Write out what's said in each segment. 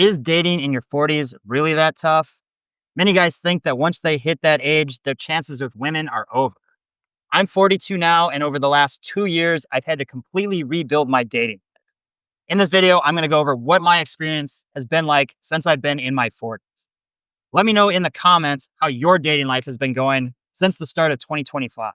Is dating in your 40s really that tough? Many guys think that once they hit that age, their chances with women are over. I'm 42 now, and over the last 2 years, I've had to completely rebuild my dating. In this video, I'm going to go over what my experience has been like since I've been in my 40s. Let me know in the comments how your dating life has been going since the start of 2025.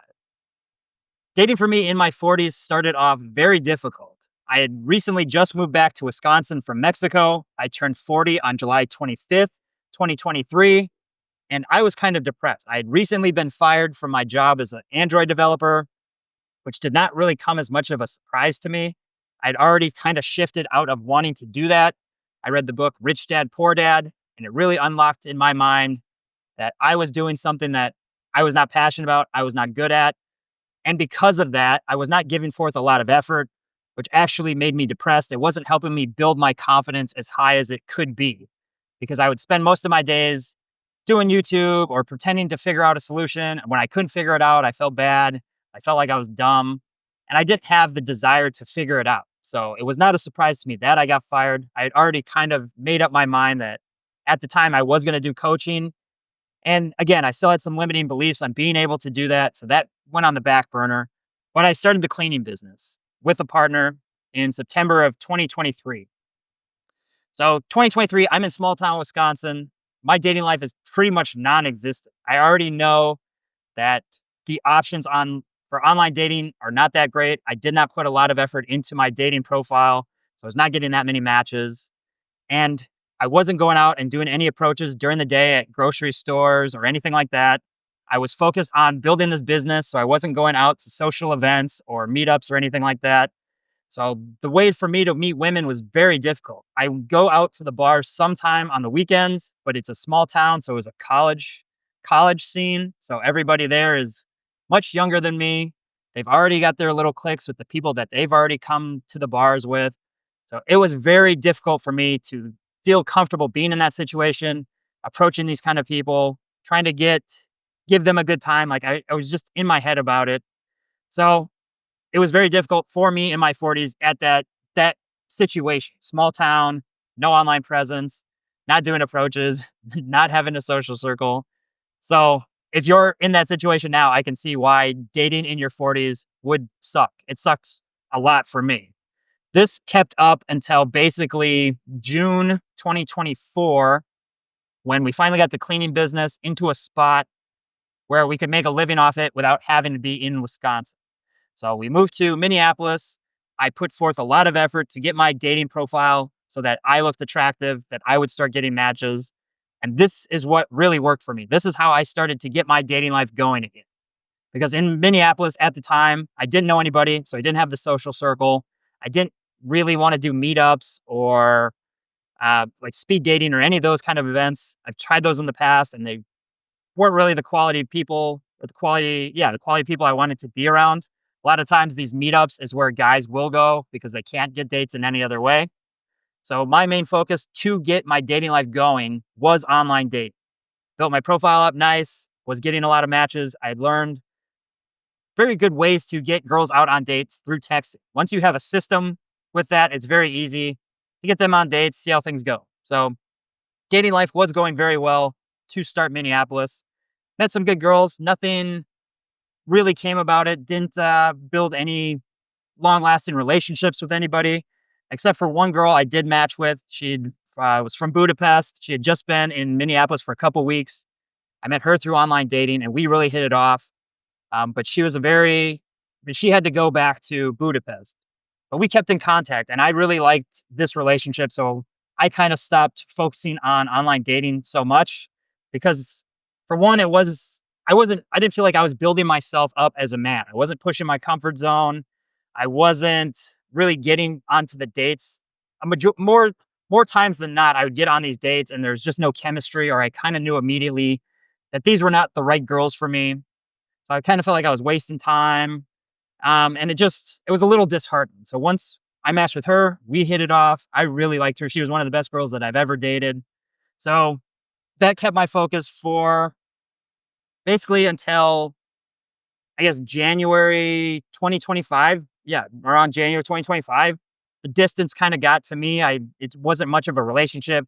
Dating for me in my 40s started off very difficult. I had recently just moved back to Wisconsin from Mexico. I turned 40 on July 25th, 2023, and I was kind of depressed. I had recently been fired from my job as an Android developer, which did not really come as much of a surprise to me. I'd already kind of shifted out of wanting to do that. I read the book Rich Dad, Poor Dad, and it really unlocked in my mind that I was doing something that I was not passionate about, I was not good at. And because of that, I was not giving forth a lot of effort, which actually made me depressed. It wasn't helping me build my confidence as high as it could be because I would spend most of my days doing YouTube or pretending to figure out a solution. When I couldn't figure it out, I felt bad. I felt like I was dumb and I didn't have the desire to figure it out. So it was not a surprise to me that I got fired. I had already kind of made up my mind that at the time I was going to do coaching. And again, I still had some limiting beliefs on being able to do that. So that went on the back burner. But I started the cleaning business with a partner in September of 2023. So 2023, I'm in small town Wisconsin. My dating life is pretty much non-existent. I already know that the options on for online dating are not that great. I did not put a lot of effort into my dating profile, so I was not getting that many matches. And I wasn't going out and doing any approaches during the day at grocery stores or anything like that. I was focused on building this business, so I wasn't going out to social events or meetups or anything like that. So the way for me to meet women was very difficult. I would go out to the bars sometime on the weekends, but it's a small town, so it was a college scene. So everybody there is much younger than me. They've already got their little cliques with the people that they've already come to the bars with. So it was very difficult for me to feel comfortable being in that situation, approaching these kind of people, trying to give them a good time. Like I was just in my head about it. So it was very difficult for me in my 40s at that situation. Small town, no online presence, not doing approaches, not having a social circle. So if you're in that situation now, I can see why dating in your 40s would suck. It sucks a lot for me. This kept up until basically June 2024 when we finally got the cleaning business into a spot where we could make a living off it without having to be in Wisconsin. So we moved to Minneapolis. I put forth a lot of effort to get my dating profile so that I looked attractive, that I would start getting matches. And this is what really worked for me. This is how I started to get my dating life going again. Because in Minneapolis at the time, I didn't know anybody, so I didn't have the social circle. I didn't really want to do meetups or like speed dating or any of those kind of events. I've tried those in the past and they weren't really the quality people or the quality people I wanted to be around. A lot of times these meetups is where guys will go because they can't get dates in any other way. So my main focus to get my dating life going was online dating. Built my profile up nice, was getting a lot of matches. I had learned very good ways to get girls out on dates through texting. Once you have a system with that, it's very easy to get them on dates, see how things go. So dating life was going very well to start Minneapolis. Met some good girls. Nothing really came about it. Didn't build any long lasting relationships with anybody, except for one girl I did match with. She was from Budapest. She had just been in Minneapolis for a couple weeks. I met her through online dating and we really hit it off. But she had to go back to Budapest. But we kept in contact and I really liked this relationship. So I kind of stopped focusing on online dating so much because for one, I didn't feel like I was building myself up as a man. I wasn't pushing my comfort zone. I wasn't really getting onto the dates. More times than not, I would get on these dates and there's just no chemistry, or I kind of knew immediately that these were not the right girls for me. So I kind of felt like I was wasting time. And it was a little disheartening. So once I matched with her, we hit it off. I really liked her. She was one of the best girls that I've ever dated. So that kept my focus for basically until I guess January 2025. Yeah, around January 2025. The distance kind of got to me. It wasn't much of a relationship.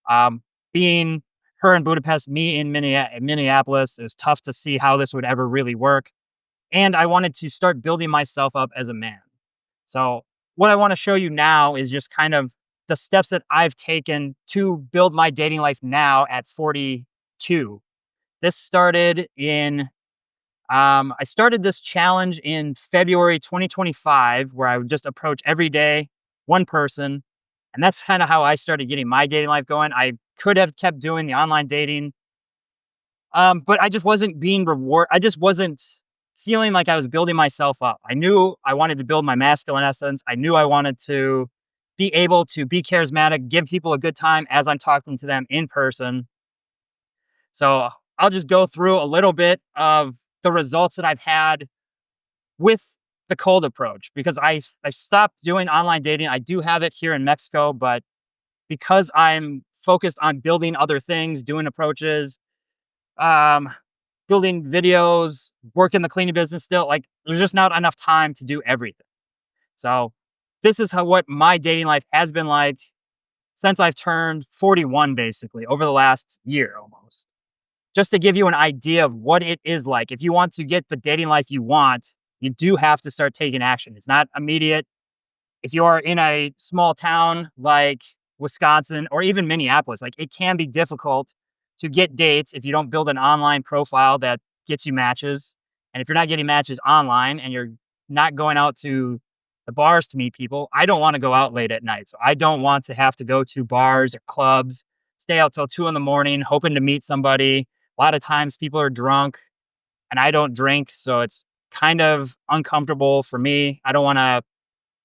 Um, being her in Budapest, me in Minneapolis, it was tough to see how this would ever really work. And I wanted to start building myself up as a man. So, what I want to show you now is just kind of the steps that I've taken to build my dating life now at 42. This started in I started this challenge in February 2025, where I would just approach every day one person. And that's kind of how I started getting my dating life going. I could have kept doing the online dating, but I just wasn't being rewarded. I just wasn't feeling like I was building myself up. I knew I wanted to build my masculine essence. I knew I wanted to be able to be charismatic, give people a good time as I'm talking to them in person. So I'll just go through a little bit of the results that I've had with the cold approach because I stopped doing online dating. I do have it here in Mexico, but because I'm focused on building other things, doing approaches, um, building videos, working the cleaning business still, like there's just not enough time to do everything. So this is how what my dating life has been like since I've turned 41 basically over the last year almost. Just to give you an idea of what it is like. If you want to get the dating life you want, you do have to start taking action. It's not immediate. If you are in a small town like Wisconsin or even Minneapolis, like it can be difficult to get dates if you don't build an online profile that gets you matches. And if you're not getting matches online and you're not going out to the bars to meet people, I don't want to go out late at night. So I don't want to have to go to bars or clubs, stay out till 2 in the morning, hoping to meet somebody. A lot of times people are drunk and I don't drink. So it's kind of uncomfortable for me. I don't want to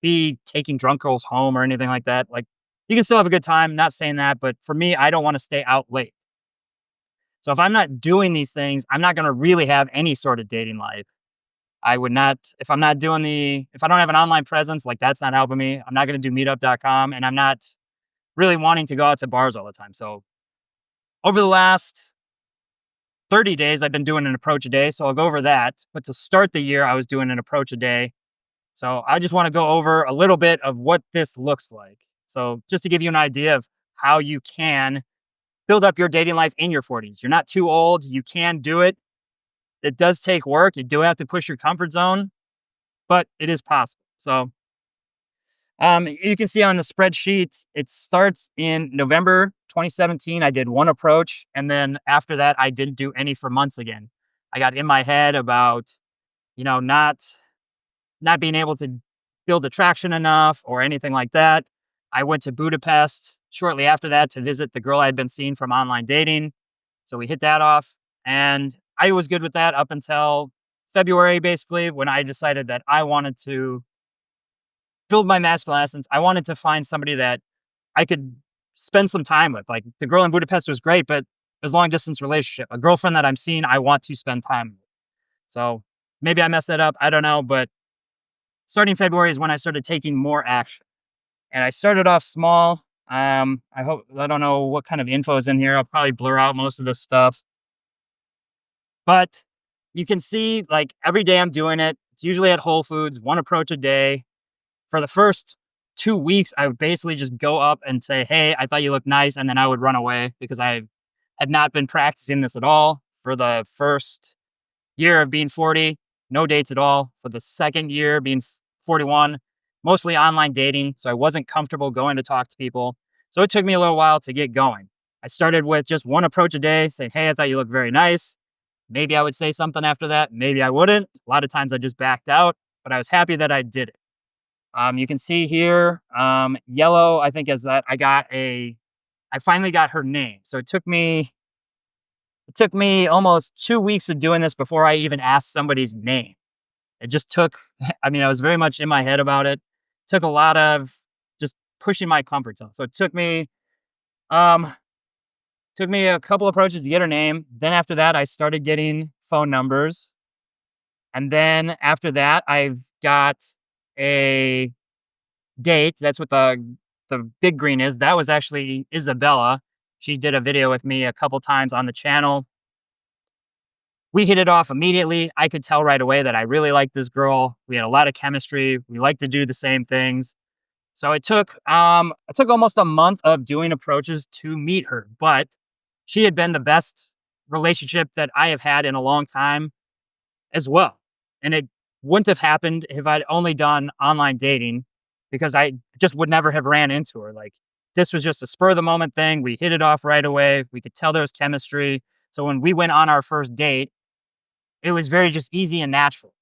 be taking drunk girls home or anything like that. Like you can still have a good time, not saying that, but for me, I don't want to stay out late. So if I'm not doing these things, I'm not going to really have any sort of dating life. I would not, if I'm not doing if I don't have an online presence, like that's not helping me. I'm not going to do meetup.com and I'm not really wanting to go out to bars all the time. So over the last 30 days, I've been doing an approach a day. So I'll go over that. But to start the year, I was doing an approach a day. So I just want to go over a little bit of what this looks like. So just to give you an idea of how you can build up your dating life in your 40s. You're not too old. You can do it. It does take work. You do have to push your comfort zone, but it is possible. So you can see on the spreadsheet, it starts in November 2017. I did one approach. And then after that, I didn't do any for months again. I got in my head about, not being able to build attraction enough or anything like that. I went to Budapest shortly after that to visit the girl I had been seeing from online dating. So we hit that off. And I was good with that up until February, basically, when I decided that I wanted to build my masculine essence. I wanted to find somebody that I could spend some time with. Like the girl in Budapest was great, but it was a long distance relationship. A girlfriend that I'm seeing, I want to spend time with. So maybe I messed that up. I don't know. But starting February is when I started taking more action. And I started off small. I don't know what kind of info is in here. I'll probably blur out most of this stuff. But you can see like every day I'm doing it. It's usually at Whole Foods, one approach a day. For the first 2 weeks, I would basically just go up and say, "Hey, I thought you looked nice." And then I would run away because I had not been practicing this at all for the first year of being 40, no dates at all. For the second year being 41, mostly online dating. So I wasn't comfortable going to talk to people. So it took me a little while to get going. I started with just one approach a day, saying, "Hey, I thought you looked very nice." Maybe I would say something after that. Maybe I wouldn't. A lot of times I just backed out, but I was happy that I did it. You can see here, yellow, I think is that I finally got her name. So it took me almost 2 weeks of doing this before I even asked somebody's name. It just took, I mean, I was very much in my head about it. Took a lot of just pushing my comfort zone. So um, took me a couple approaches to get her name. Then after that, I started getting phone numbers. And then after that, I've got a date. That's what the big green is. That was actually Isabella. She did a video with me a couple times on the channel. We hit it off immediately. I could tell right away that I really liked this girl. We had a lot of chemistry. We like to do the same things. So it took almost a month of doing approaches to meet her, but she had been the best relationship that I have had in a long time as well. And it wouldn't have happened if I'd only done online dating because I just would never have ran into her. Like this was just a spur of the moment thing. We hit it off right away. We could tell there was chemistry. So when we went on our first date, it was very just easy and natural.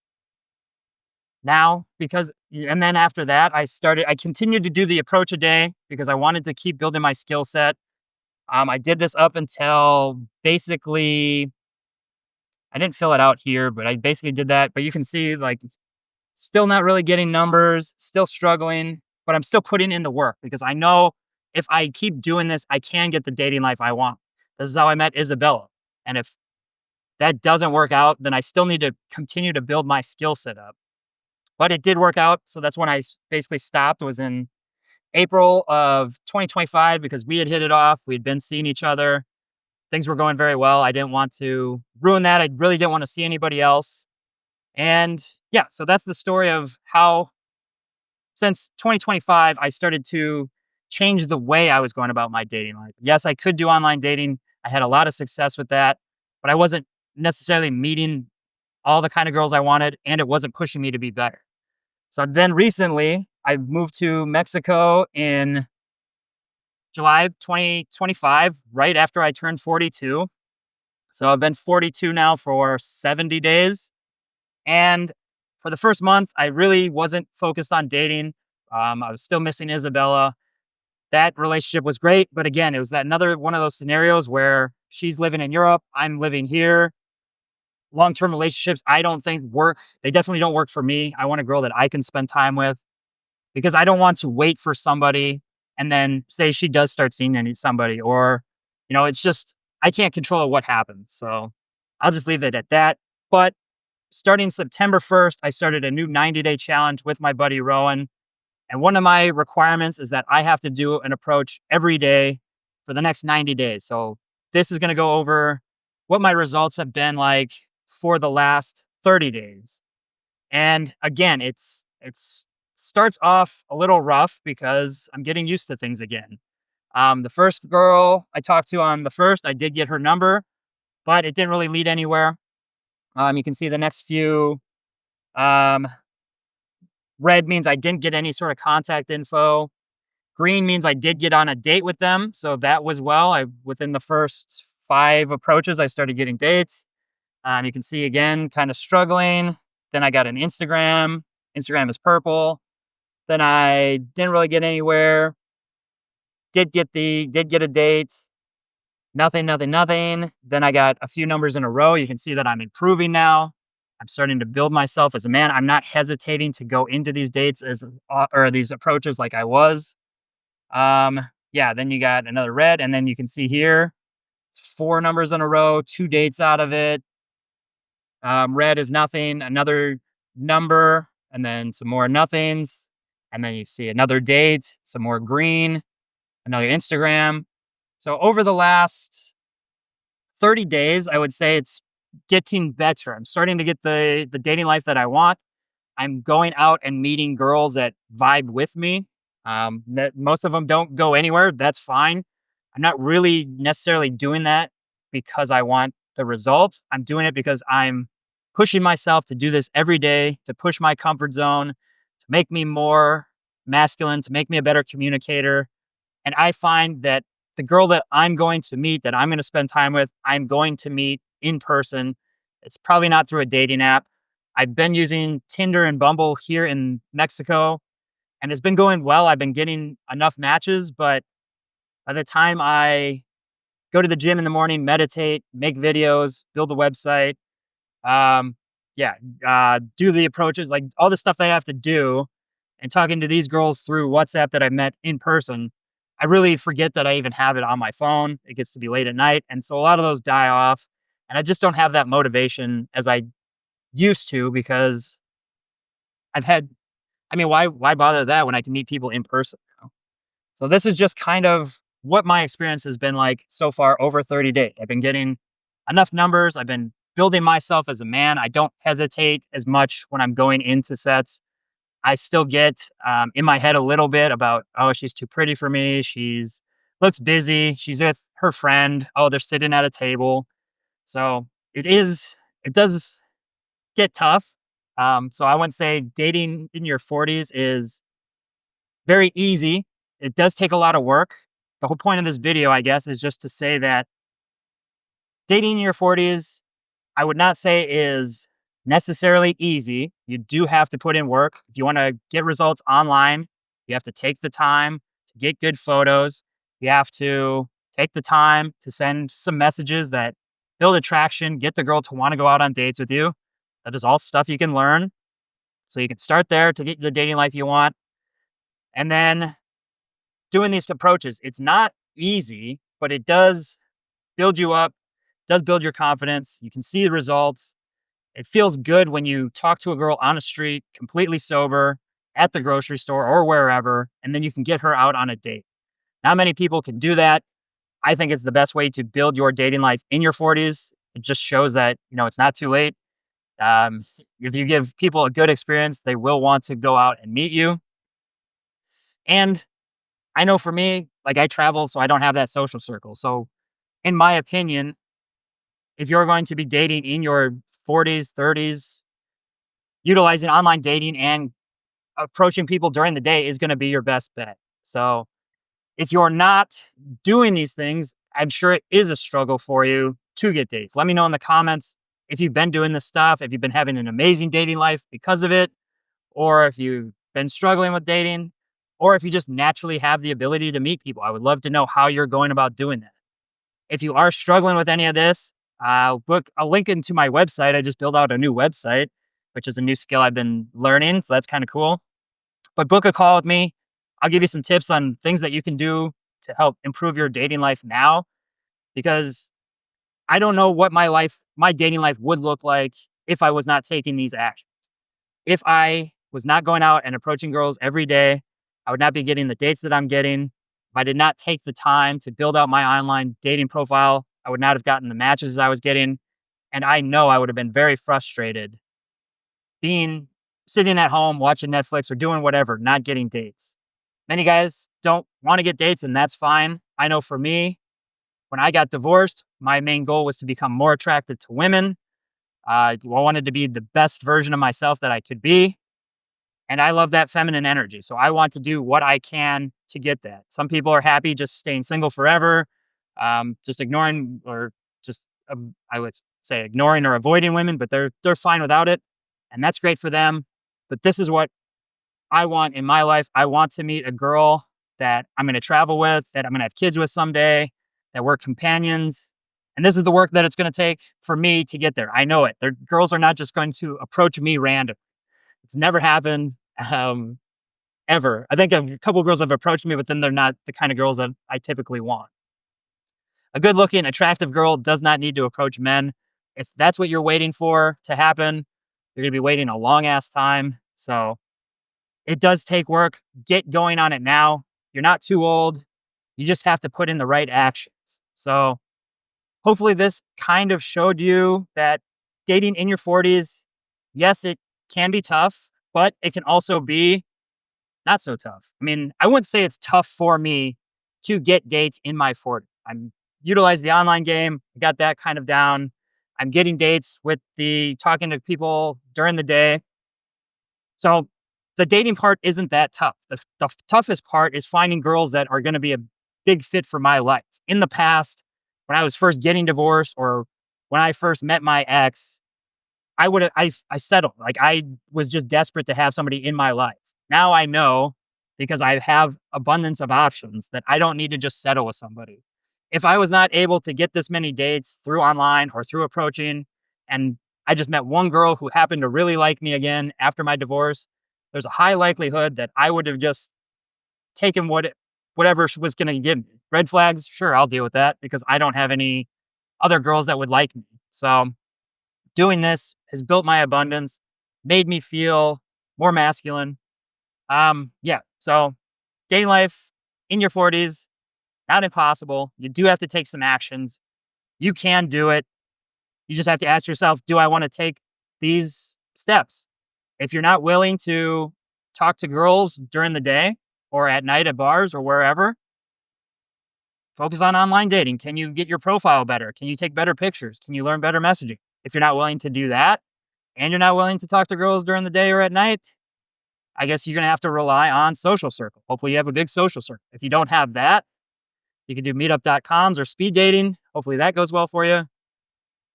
Now, because and then after that, I continued to do the approach a day because I wanted to keep building my skill set. I did this up until basically I didn't fill it out here, but I basically did that. But you can see like still not really getting numbers, still struggling, but I'm still putting in the work because I know if I keep doing this, I can get the dating life I want. This is how I met Isabella. And if that doesn't work out, then I still need to continue to build my skill set up. But it did work out. So that's when basically stopped, was in April of 2025 because we had hit it off. We had been seeing each other. Things were going very well. I didn't want to ruin that. I really didn't want to see anybody else. And yeah, so that's the story of how since 2025 I started to change the way I was going about my dating life. Yes, I could do online dating. I had a lot of success with that, but I wasn't necessarily meeting all the kind of girls I wanted, and it wasn't pushing me to be better. So then recently, I moved to Mexico in July of 2025, right after I turned 42. So I've been 42 now for 70 days. And for the first month, I really wasn't focused on dating. I was still missing Isabella. That relationship was great. But again, it was that another one of those scenarios where she's living in Europe, I'm living here. Long term relationships, I don't think work. They definitely don't work for me. I want a girl that I can spend time with because I don't want to wait for somebody and then say she does start seeing somebody, or, it's just, I can't control what happens. So I'll just leave it at that. But starting September 1st, I started a new 90-day challenge with my buddy Rowan. And one of my requirements is that I have to do an approach every day for the next 90 days. So this is going to go over what my results have been like for the last 30 days. And again, it's starts off a little rough because I'm getting used to things again. The first girl I talked to on the first, I did get her number, but it didn't really lead anywhere. You can see the next few. Um, Red means I didn't get any sort of contact info. Green means I did get on a date with them, so that was well. I Within the first 5 approaches, I started getting dates. You can see again, kind of struggling. Then I got an Instagram. Instagram is purple. Then I didn't really get anywhere. Did get a date. Nothing, nothing, nothing. Then I got a few numbers in a row. You can see that I'm improving now. I'm starting to build myself as a man. I'm not hesitating to go into these dates or these approaches like I was. Yeah, then you got another red, and then you can see here 4 numbers in a row, 2 dates out of it. Red is nothing, another number, and then some more nothings. And then you see another date, some more green, another Instagram. So over the last 30 days, I would say it's getting better. I'm starting to get the dating life that I want. I'm going out and meeting girls that vibe with me. That most of them don't go anywhere. That's fine. I'm not really necessarily doing that because I want the result. I'm doing it because I'm pushing myself to do this every day, to push my comfort zone, to make me more masculine, to make me a better communicator. And I find that the girl that I'm going to meet, that I'm going to spend time with, I'm going to meet in person. It's probably not through a dating app. I've been using Tinder and Bumble here in Mexico, and it's been going well. I've been getting enough matches, but by the time I go to the gym in the morning, meditate, make videos, build a website, um, yeah, do the approaches, like all the stuff that I have to do, and talking to these girls through WhatsApp that I met in person, I really forget that I even have it on my phone. It gets to be late at night. And so a lot of those die off. And I just don't have that motivation as I used to because I've had, I mean, why bother that when I can meet people in person? So this is just kind of what my experience has been like so far over 30 days. I've been getting enough numbers. I've been building myself as a man. I don't hesitate as much when I'm going into sets. I still get in my head a little bit about, oh, she's too pretty for me. She's looks busy. She's with her friend. Oh, they're sitting at a table. So it does get tough. So I wouldn't say dating in your 40s is very easy. It does take a lot of work. The whole point of this video, I guess, is just to say that dating in your 40s, I would not say is necessarily easy. You do have to put in work. If you want to get results online, you have to take the time to get good photos. You have to take the time to send some messages that build attraction, get the girl to want to go out on dates with you. That is all stuff you can learn. So you can start there to get the dating life you want. And then doing these approaches, it's not easy, but it does build you up, does build your confidence. You can see the results. It feels good when you talk to a girl on a street, completely sober, at the grocery store or wherever, and then you can get her out on a date. Not many people can do that. I think it's the best way to build your dating life in your 40s. It just shows that, it's not too late. If you give people a good experience, they will want to go out and meet you. And I know for me, like I travel, so I don't have that social circle. So, in my opinion, if you're going to be dating in your 40s, 30s, utilizing online dating and approaching people during the day is going to be your best bet. So, if you're not doing these things, I'm sure it is a struggle for you to get dates. Let me know in the comments if you've been doing this stuff, if you've been having an amazing dating life because of it, or if you've been struggling with dating, or if you just naturally have the ability to meet people. I would love to know how you're going about doing that. If you are struggling with any of this, I'll link into my website. I just built out a new website, which is a new skill I've been learning. So that's kind of cool. But book a call with me. I'll give you some tips on things that you can do to help improve your dating life now, because I don't know what my dating life would look like if I was not taking these actions. If I was not going out and approaching girls every day, I would not be getting the dates that I'm getting. If I did not take the time to build out my online dating profile, I would not have gotten the matches I was getting. And I know I would have been very frustrated being sitting at home watching Netflix or doing whatever, not getting dates. Many guys don't want to get dates, and that's fine. I know for me, when I got divorced, my main goal was to become more attractive to women. I wanted to be the best version of myself that I could be. And I love that feminine energy. So I want to do what I can to get that. Some people are happy just staying single forever, just ignoring or just, I would say ignoring or avoiding women, but they're fine without it. And that's great for them. But this is what I want in my life. I want to meet a girl that I'm going to travel with, that I'm going to have kids with someday, that we're companions. And this is the work that it's going to take for me to get there. I know it. Girls are not just going to approach me random. It's never happened ever. I think a couple of girls have approached me, but then they're not the kind of girls that I typically want. A good looking, attractive girl does not need to approach men. If that's what you're waiting for to happen, you're going to be waiting a long ass time. So it does take work. Get going on it now. You're not too old. You just have to put in the right actions. So hopefully this kind of showed you that dating in your 40s, yes, it can be tough, but it can also be not so tough. I mean, I wouldn't say it's tough for me to get dates in my 40s. I'm utilizing the online game. I got that kind of down. I'm getting dates with the talking to people during the day. So the dating part isn't that tough. The toughest part is finding girls that are going to be a big fit for my life. In the past, when I was first getting divorced or when I first met my ex, I settled. Like I was just desperate to have somebody in my life. Now I know, because I have abundance of options, that I don't need to just settle with somebody. If I was not able to get this many dates through online or through approaching, and I just met one girl who happened to really like me again after my divorce, there's a high likelihood that I would have just taken whatever she was going to give me. Red flags, sure, I'll deal with that because I don't have any other girls that would like me. So doing this has built my abundance, made me feel more masculine. Yeah. So dating life in your 40s, not impossible. You do have to take some actions. You can do it. You just have to ask yourself, do I want to take these steps? If you're not willing to talk to girls during the day or at night at bars or wherever. Focus on online dating. Can you get your profile better? Can you take better pictures? Can you learn better messaging? If you're not willing to do that and you're not willing to talk to girls during the day or at night, I guess you're going to have to rely on social circle. Hopefully you have a big social circle. If you don't have that, you can do meetup.coms or speed dating. Hopefully that goes well for you.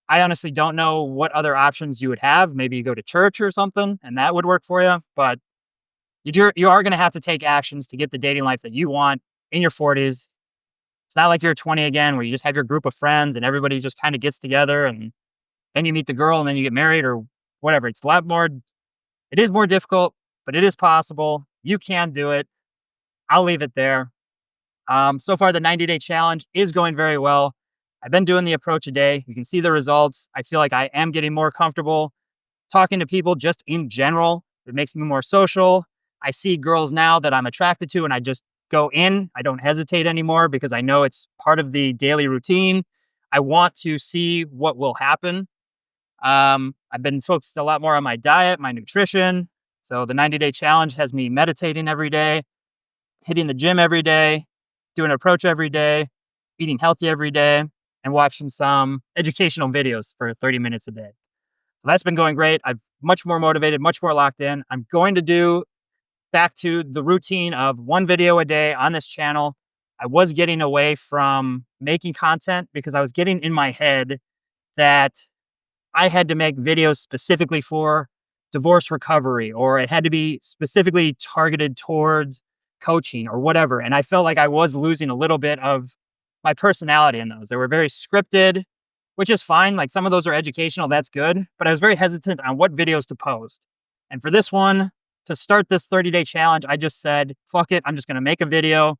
I honestly don't know what other options you would have. Maybe you go to church or something and that would work for you. But you are going to have to take actions to get the dating life that you want in your 40s. It's not like you're 20 again, where you just have your group of friends and everybody just kind of gets together and then you meet the girl and then you get married or whatever. It's a lot more, it is more difficult, but it is possible. You can do it. I'll leave it there. So far, the 90-day challenge is going very well. I've been doing the approach a day. You can see the results. I feel like I am getting more comfortable talking to people just in general. It makes me more social. I see girls now that I'm attracted to and I just go in. I don't hesitate anymore because I know it's part of the daily routine. I want to see what will happen. I've been focused a lot more on my diet, my nutrition. So the 90-day challenge has me meditating every day, hitting the gym every day, doing an approach every day, eating healthy every day, and watching some educational videos for 30 minutes a day. So that's been going great. I'm much more motivated, much more locked in. I'm going to do back to the routine of one video a day on this channel. I was getting away from making content because I was getting in my head that I had to make videos specifically for divorce recovery, or it had to be specifically targeted towards coaching or whatever. And I felt like I was losing a little bit of my personality in those. They were very scripted, which is fine. Like some of those are educational, that's good. But I was very hesitant on what videos to post. And for this one, to start this 30-day challenge, I just said, fuck it, I'm just going to make a video.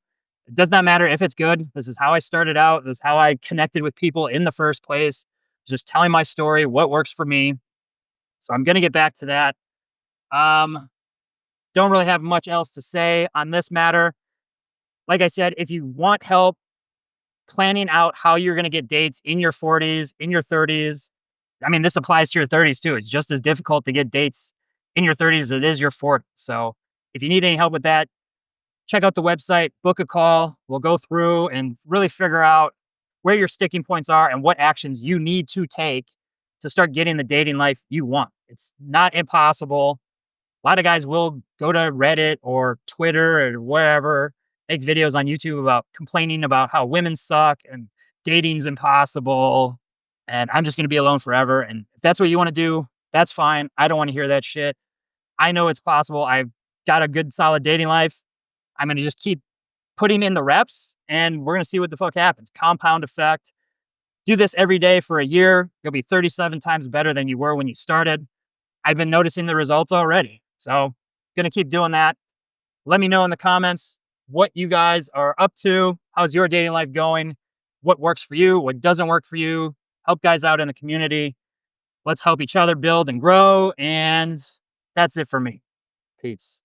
It does not matter if it's good. This is how I started out. This is how I connected with people in the first place. Just telling my story, what works for me. So I'm going to get back to that. Don't really have much else to say on this matter. Like I said, if you want help planning out how you're going to get dates in your 40s, in your 30s, I mean, this applies to your 30s too. It's just as difficult to get dates in your 30s as it is your 40s. So if you need any help with that, check out the website, book a call. We'll go through and really figure out where your sticking points are and what actions you need to take to start getting the dating life you want. It's not impossible. A lot of guys will go to Reddit or Twitter or wherever, make videos on YouTube about complaining about how women suck and dating's impossible. And I'm just going to be alone forever. And if that's what you want to do, that's fine. I don't want to hear that shit. I know it's possible. I've got a good, solid dating life. I'm going to just keep putting in the reps and we're going to see what the fuck happens. Compound effect. Do this every day for a year. You'll be 37 times better than you were when you started. I've been noticing the results already. So going to keep doing that. Let me know in the comments what you guys are up to. How's your dating life going? What works for you? What doesn't work for you? Help guys out in the community. Let's help each other build and grow. And that's it for me. Peace.